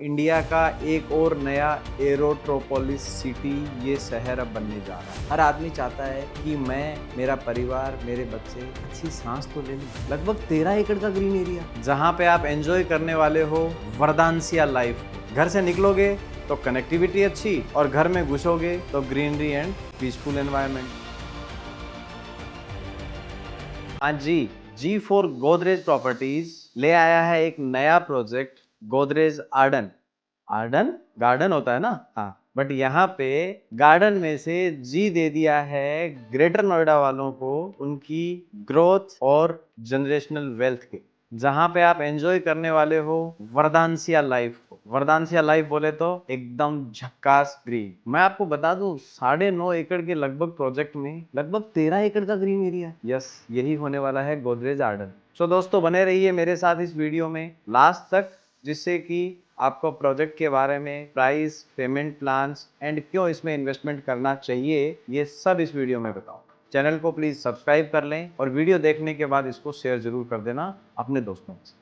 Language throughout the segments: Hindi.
इंडिया का एक और नया एरोट्रोपोलिस सिटी ये शहर अब बनने जा रहा है। हर आदमी चाहता है कि मैं, मेरा परिवार, मेरे बच्चे अच्छी सांस तो ले लें। लगभग 13 एकड़ का ग्रीन एरिया जहाँ पे आप एंजॉय करने वाले हो वर्दांसिया लाइफ। घर से निकलोगे तो कनेक्टिविटी अच्छी और घर में घुसोगे तो ग्रीनरी एंड पीसफुल एनवायरनमेंट। हाँ जी फॉर गोदरेज प्रॉपर्टीज ले आया है एक नया project Godrej Arden. Arden garden होता है ना, हाँ, बट यहाँ पे गार्डन में से जी दे दिया है ग्रेटर नोएडा वालों को उनकी ग्रोथ और जनरेशनल वेल्थ के, जहां पे आप एंजॉय करने वाले हो वर्दांसिया लाइफ को। वर्दांसिया लाइफ बोले तो एकदम झक्कास ग्रीन। मैं आपको बता दूं 9.5 एकड़ के लगभग प्रोजेक्ट में लगभग 13 एकड़ का ग्रीन एरिया। यस, यही होने वाला है गोदरेज आर्डन। सो दोस्तों बने रहिए मेरे साथ इस वीडियो में लास्ट तक, जिससे कि आपको प्रोजेक्ट के बारे में, प्राइस, पेमेंट प्लान्स एंड क्यों इसमें इन्वेस्टमेंट करना चाहिए, ये सब इस वीडियो में बताऊं। चैनल को प्लीज सब्सक्राइब कर लें और वीडियो देखने के बाद इसको शेयर जरूर कर देना अपने दोस्तों से।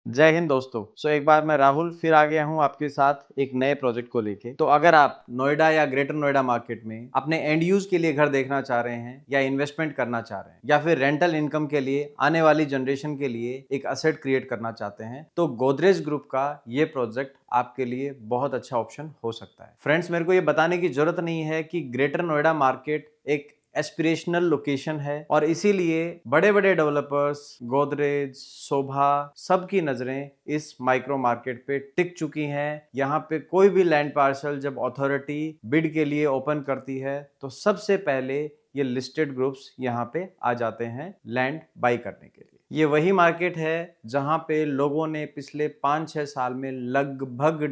जय हिंद दोस्तों। एक बार मैं राहुल फिर आ गया हूं आपके साथ एक नए प्रोजेक्ट को लेके। तो अगर आप नोएडा या ग्रेटर नोएडा मार्केट में अपने एंड यूज के लिए घर देखना चाह रहे हैं या इन्वेस्टमेंट करना चाह रहे हैं या फिर रेंटल इनकम के लिए आने वाली जनरेशन के लिए एक असेट क्रिएट करना चाहते हैं, तो गोदरेज ग्रुप का ये प्रोजेक्ट आपके लिए बहुत अच्छा ऑप्शन हो सकता है। फ्रेंड्स, मेरे को ये बताने की जरूरत नहीं है कि ग्रेटर नोएडा मार्केट एक एस्पिरेशनल लोकेशन है और इसीलिए बड़े बड़े डेवलपर्स, गोदरेज, शोभा, सबकी नजरें इस माइक्रो मार्केट पे टिक चुकी हैं। यहाँ पे कोई भी लैंड पार्सल जब अथॉरिटी बिड के लिए ओपन करती है तो सबसे पहले ये लिस्टेड ग्रुप्स यहाँ पे आ जाते हैं लैंड बाई करने के लिए। ये वही मार्केट है जहां पे लोगों ने पिछले 5-6 साल में लगभग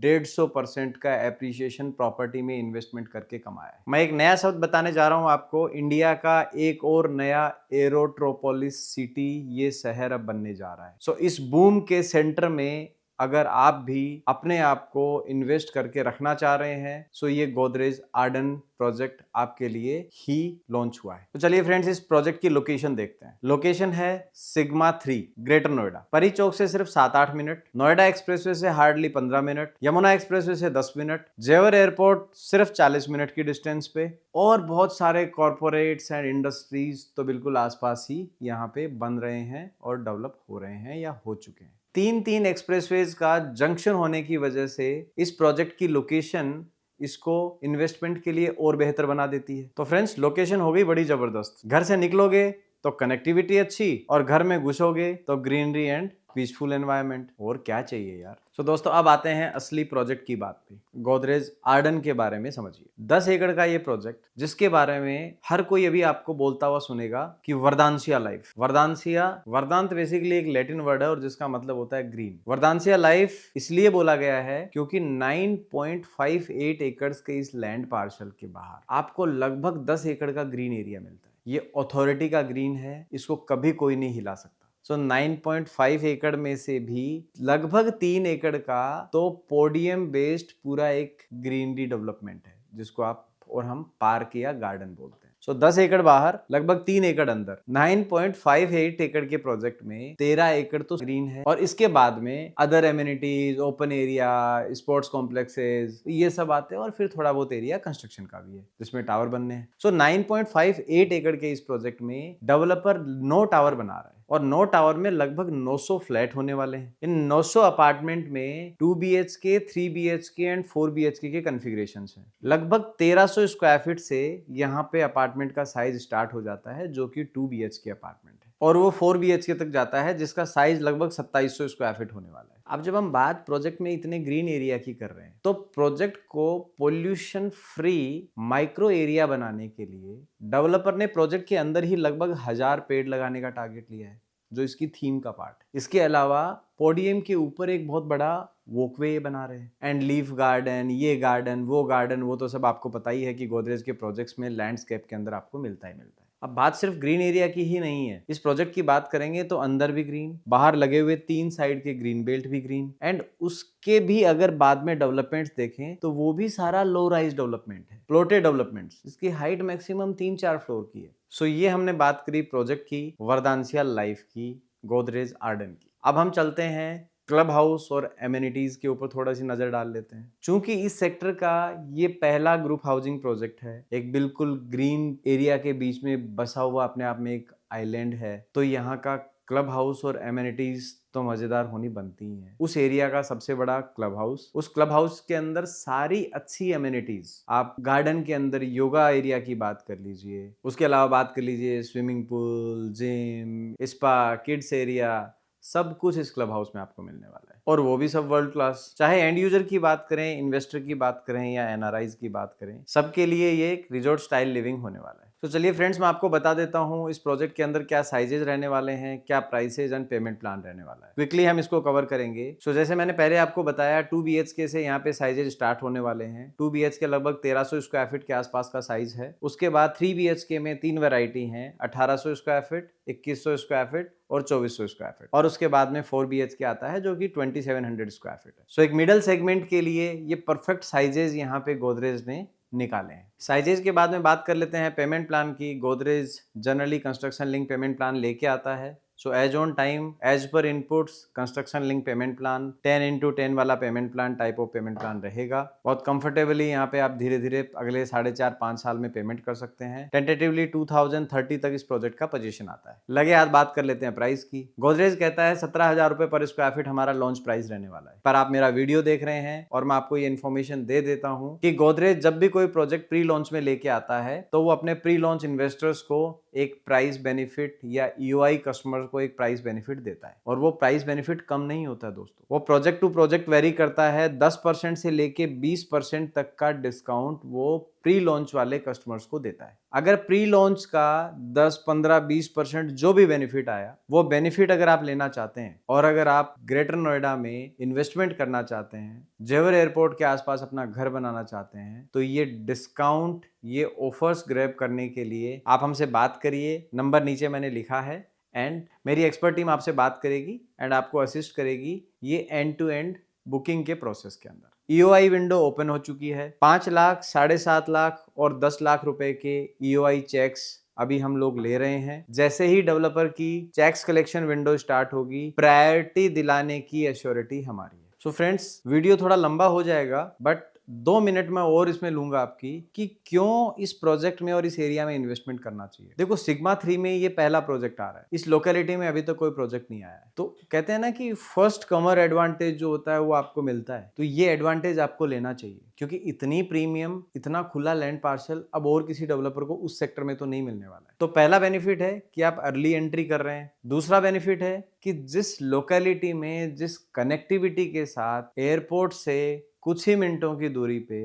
150% का एप्रिसिएशन प्रॉपर्टी में इन्वेस्टमेंट करके कमाया है। मैं एक नया शब्द बताने जा रहा हूं आपको, इंडिया का एक और नया एरोट्रोपोलिस सिटी ये शहर अब बनने जा रहा है। इस बूम के सेंटर में अगर आप भी अपने आप को इन्वेस्ट करके रखना चाह रहे हैं, ये गोदरेज आर्डन प्रोजेक्ट आपके लिए ही लॉन्च हुआ है। तो चलिए फ्रेंड्स, इस प्रोजेक्ट की लोकेशन देखते हैं। लोकेशन है सिग्मा 3, ग्रेटर नोएडा। परी चौक से सिर्फ 7-8 मिनट, नोएडा एक्सप्रेसवे से हार्डली 15 मिनट, यमुना एक्सप्रेसवे से 10 मिनट, जेवर एयरपोर्ट सिर्फ 40 मिनट की डिस्टेंस पे, और बहुत सारे कॉर्पोरेट्स एंड इंडस्ट्रीज तो बिल्कुल आसपास ही यहाँ पे बन रहे हैं और डेवलप हो रहे हैं या हो चुके हैं। 3 एक्सप्रेसवेज का जंक्शन होने की वजह से इस प्रोजेक्ट की लोकेशन इसको इन्वेस्टमेंट के लिए और बेहतर बना देती है। तो फ्रेंड्स, लोकेशन हो गई बड़ी जबरदस्त। घर से निकलोगे तो कनेक्टिविटी अच्छी और घर में घुसोगे तो ग्रीनरी एंड पीसफुल एनवायरनमेंट। और क्या चाहिए यार। दोस्तों अब आते हैं असली प्रोजेक्ट की बात पे। गोदरेज आर्डन के बारे में समझिए। 10 एकड़ का ये प्रोजेक्ट, जिसके बारे में हर कोई अभी आपको बोलता हुआ सुनेगा कि वर्दांसिया लाइफ। वर्दांसिया, वर्दांत बेसिकली एक लैटिन वर्ड है और जिसका मतलब होता है ग्रीन। वर्दांसिया लाइफ इसलिए बोला गया है क्योंकि 9.58 एकड़ के इस लैंड पार्सल के बाहर आपको लगभग 10 एकड़ का ग्रीन एरिया मिलता है। ये अथॉरिटी का ग्रीन है, इसको कभी कोई नहीं हिला सकता। 9.5 एकड़ में से भी लगभग 3 एकड़ का तो पोडियम बेस्ड पूरा एक ग्रीनरी डेवलपमेंट है, जिसको आप और हम पार्क या गार्डन बोलते हैं। 10 एकड़ बाहर, लगभग 3 एकड़ अंदर। 9.58 एकड़ के प्रोजेक्ट में 13 एकड़ तो ग्रीन है और इसके बाद में other amenities, open area, sports complexes, ये सब आते हैं और फिर थोड़ा बहुत एरिया कंस्ट्रक्शन का भी है जिसमें टावर बनने हैं। 9.58 एकड़ के इस प्रोजेक्ट में डेवलपर 9 टावर बना रहा है और 9 टावर में लगभग 900 फ्लैट होने वाले हैं। इन 900 अपार्टमेंट में 2 BHK, 3 BHK एंड 4 BHK के कॉन्फ़िगरेशंस हैं। लगभग 1300 स्क्वायर फीट से यहाँ पे अपार्टमेंट का साइज स्टार्ट हो जाता है, जो कि 2 BHK अपार्टमेंट है, और वो 4 BHK तक जाता है जिसका साइज लगभग 2700 स्क्वायर फीट होने वाला है। अब जब हम बात प्रोजेक्ट में इतने ग्रीन एरिया की कर रहे हैं, तो प्रोजेक्ट को पोल्यूशन फ्री माइक्रो एरिया बनाने के लिए डेवलपर ने प्रोजेक्ट के अंदर ही लगभग 1000 पेड़ लगाने का टारगेट लिया है, जो इसकी थीम का पार्ट है। इसके अलावा पोडियम के ऊपर एक बहुत बड़ा वॉकवे बना रहे हैं एंड लीफ गार्डन, ये गार्डन, वो तो सब आपको पता ही है कि गोदरेज के प्रोजेक्ट्स में लैंडस्केप के अंदर आपको मिलता ही मिलता है। अब बात सिर्फ ग्रीन एरिया की ही नहीं है, इस प्रोजेक्ट की बात करेंगे तो अंदर भी ग्रीन, बाहर लगे हुए 3 साइड के ग्रीन बेल्ट भी ग्रीन, एंड उसके भी अगर बाद में डेवलपमेंट्स देखें तो वो भी सारा लो राइज डेवलपमेंट है, प्लॉटेड डेवलपमेंट्स। इसकी हाइट मैक्सिमम 3-4 फ्लोर की है। सो ये हमने बात करी प्रोजेक्ट की, वरदांसिया लाइफ की, गोदरेज आर्डन की। अब हम चलते हैं क्लब हाउस और एमिनिटीज के ऊपर थोड़ा सी नजर डाल लेते हैं। चूंकि इस सेक्टर का ये पहला ग्रुप हाउसिंग प्रोजेक्ट है, एक बिल्कुल ग्रीन एरिया के बीच में बसा हुआ अपने आप में एक आइलैंड है, तो यहाँ का क्लब हाउस और एमिनिटीज तो मजेदार होनी बनती ही है। उस एरिया का सबसे बड़ा क्लब हाउस, उस क्लब हाउस के अंदर सारी अच्छी एमिनिटीज, आप गार्डन के अंदर योगा एरिया की बात कर लीजिए, उसके अलावा बात कर लीजिए swimming pool, gym, spa, kids area, सब कुछ इस क्लब हाउस में आपको मिलने वाला है, और वो भी सब वर्ल्ड क्लास। चाहे एंड यूजर की बात करें, इन्वेस्टर की बात करें या एनआरआईज की बात करें, सबके लिए ये एक रिजॉर्ट स्टाइल लिविंग होने वाला है। तो चलिए फ्रेंड्स, मैं आपको बता देता हूँ इस प्रोजेक्ट के अंदर क्या साइजेज रहने वाले हैं, क्या प्राइसेज एंड पेमेंट प्लान रहने वाला है। क्विकली हम इसको कवर करेंगे। सो जैसे मैंने पहले आपको बताया 2 BHK से यहाँ पे साइजेज स्टार्ट होने वाले हैं। 2 BHK लगभग 1300 स्क्वायर फीट के आसपास का साइज है। उसके बाद 3 BHK में 3 वैरायटी हैं, 1800 स्क्वायर फीट, 2100 स्क्वायर फीट और 2400 स्क्वायर फीट, और उसके बाद में 4 BHK आता है जो कि 2700 स्क्वायर फीट है। सो एक मिडल सेगमेंट के लिए ये परफेक्ट साइजेज यहाँ पे गोदरेज ने निकाले हैं। साइजेज के बाद में बात कर लेते हैं पेमेंट प्लान की। Godrej generally construction link payment plan लेके आता है। So as on time, as per inputs, construction link payment plan, 10x10 वाला payment plan type of payment plan रहेगा। बहुत कंफर्टेबली यहाँ पे आप धीरे धीरे अगले 4.5-5 साल में पेमेंट कर सकते हैं। टेंटेटिवली 2030 तक इस प्रोजेक्ट का पोजीशन आता है। लगे हाथ बात कर लेते हैं प्राइस की। गोदरेज कहता है 17,000 रुपए पर स्क्वायर फीट हमारा लॉन्च प्राइस रहने वाला है, पर आप मेरा वीडियो देख रहे हैं और मैं आपको ये इन्फॉर्मेशन दे देता हूँ कि गोदरेज जब भी कोई प्रोजेक्ट प्री लॉन्च में लेके आता है तो वो अपने प्री लॉन्च इन्वेस्टर्स को एक प्राइस बेनिफिट या ईओआई कस्टमर को एक प्राइस बेनिफिट देता है, और वो प्राइस बेनिफिट कम नहीं होता है दोस्तों, वो प्रोजेक्ट टू प्रोजेक्ट वेरी करता है। 10% से लेके 20% तक का डिस्काउंट वो प्री लॉन्च वाले कस्टमर्स को देता है। अगर प्री लॉन्च का 10, 15, 20% जो भी बेनिफिट आया, वो बेनिफिट अगर आप लेना चाहते हैं और अगर आप ग्रेटर नोएडा में इन्वेस्टमेंट करना चाहते हैं, जेवर एयरपोर्ट के आसपास अपना घर बनाना चाहते हैं, तो ये डिस्काउंट, ये ऑफर्स ग्रैब करने के लिए आप हमसे बात करिए। नंबर नीचे मैंने लिखा है, एंड मेरी एक्सपर्ट टीम आपसे बात करेगी एंड आपको असिस्ट करेगी ये एंड टू एंड बुकिंग के प्रोसेस के अंदर। ईओआई विंडो ओपन हो चुकी है। 5 लाख, 7.5 लाख और 10 लाख रुपए के ईओआई चेक्स अभी हम लोग ले रहे हैं। जैसे ही डेवलपर की चेक्स कलेक्शन विंडो स्टार्ट होगी, प्रायोरिटी दिलाने की एश्योरिटी हमारी है। सो फ्रेंड्स, वीडियो थोड़ा लंबा हो जाएगा, बट 2 मिनट में और इसमें लूंगा आपकी कि क्यों इस प्रोजेक्ट में और इस एरिया में इन्वेस्टमेंट करना चाहिए। देखो, सिग्मा 3 में ये पहला प्रोजेक्ट आ रहा है, इस लोकेलिटी में अभी तक कोई प्रोजेक्ट नहीं आया है। तो कहते हैं ना कि फर्स्ट कमर एडवांटेज जो होता है वो आपको मिलता है, तो ये एडवांटेज आपको लेना चाहिए, क्योंकि इतनी प्रीमियम, इतना खुला लैंड पार्सल अब और किसी डेवलपर को उस सेक्टर में तो नहीं मिलने वाला है। तो पहला बेनिफिट है कि आप अर्ली एंट्री कर रहे हैं। दूसरा बेनिफिट है कि जिस लोकेलिटी में, जिस कनेक्टिविटी के साथ एयरपोर्ट से कुछ ही मिनटों की दूरी पे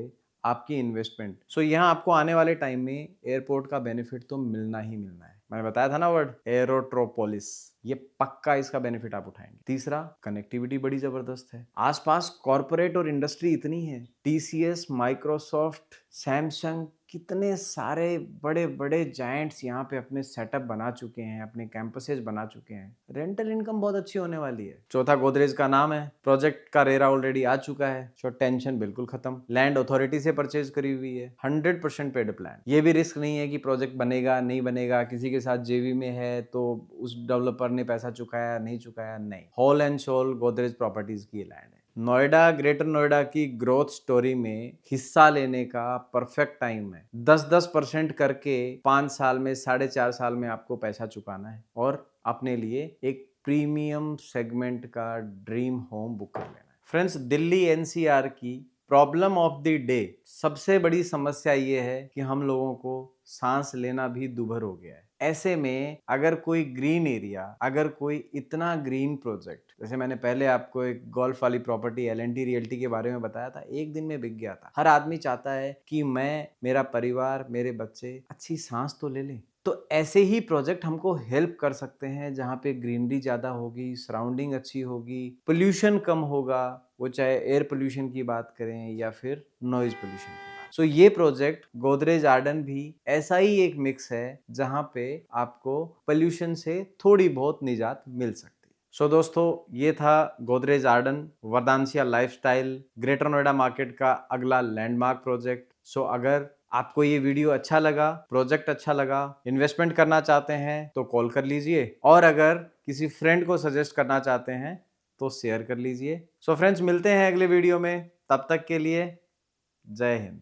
आपकी इन्वेस्टमेंट, सो यहाँ आपको आने वाले टाइम में एयरपोर्ट का बेनिफिट तो मिलना ही मिलना है। मैंने बताया था ना वर्ड एरोट्रोपोलिस, ये पक्का इसका बेनिफिट आप उठाएंगे। तीसरा, कनेक्टिविटी बड़ी जबरदस्त है। आसपास कॉर्पोरेट और इंडस्ट्री इतनी है, टीसीएस, माइक्रोसॉफ्ट, सैमसंग, कितने सारे बड़े बड़े जायंट्स यहाँ पे अपने सेटअप बना चुके हैं, अपने कैंपसेस बना चुके हैं। रेंटल इनकम बहुत अच्छी होने वाली है। चौथा, गोदरेज का नाम है, प्रोजेक्ट का रेरा ऑलरेडी आ चुका है, सो टेंशन बिल्कुल खत्म। लैंड अथॉरिटी से परचेज करी हुई है, 100% पेड प्लान। ये भी रिस्क नहीं है कि प्रोजेक्ट बनेगा नहीं बनेगा, किसी के साथ जेवी में है तो उस डेवलपर ने पैसा चुकाया नहीं चुकाया, नहीं। Whole and sole Godrej properties की लैंड है। नोएडा, ग्रेटर नोएडा की ग्रोथ स्टोरी में हिस्सा लेने का परफेक्ट टाइम है। 10-10% करके 5 साल में, 4.5 साल में आपको पैसा चुकाना है और अपने लिए एक प्रीमियम सेगमेंट का ड्रीम होम बुक कर लेना है। फ्रेंड्स, दिल्ली एनसीआर की प्रॉब्लम ऑफ द डे, सबसे बड़ी समस्या ये है कि हम लोगों को सांस लेना भी दुभर हो गया है। ऐसे में अगर कोई ग्रीन एरिया, अगर कोई इतना ग्रीन प्रोजेक्ट, जैसे मैंने पहले आपको एक गोल्फ वाली प्रॉपर्टी एल&टी रियल्टी के बारे में बताया था, एक दिन में बिक गया था। हर आदमी चाहता है कि मैं, मेरा परिवार, मेरे बच्चे अच्छी सांस तो ले लें। तो ऐसे ही प्रोजेक्ट हमको हेल्प कर सकते हैं जहाँ पे ग्रीनरी ज़्यादा होगी, सराउंडिंग अच्छी होगी, पोल्यूशन कम होगा, वो चाहे एयर पोल्यूशन की बात करें या फिर नॉइज पोल्यूशन की बात। सो ये प्रोजेक्ट गोदरेज आर्डन भी ऐसा ही एक मिक्स है जहां पे आपको पोल्यूशन से थोड़ी बहुत निजात मिल सकती है। सो दोस्तों, ये था गोदरेज आर्डन वर्दांसिया लाइफस्टाइल ग्रेटर नोएडा मार्केट का अगला लैंडमार्क प्रोजेक्ट। सो अगर आपको ये वीडियो अच्छा लगा, प्रोजेक्ट अच्छा लगा, इन्वेस्टमेंट करना चाहते हैं तो कॉल कर लीजिए, और अगर किसी फ्रेंड को सजेस्ट करना चाहते हैं तो शेयर कर लीजिए। सो फ्रेंड्स, मिलते हैं अगले वीडियो में, तब तक के लिए जय हिंद।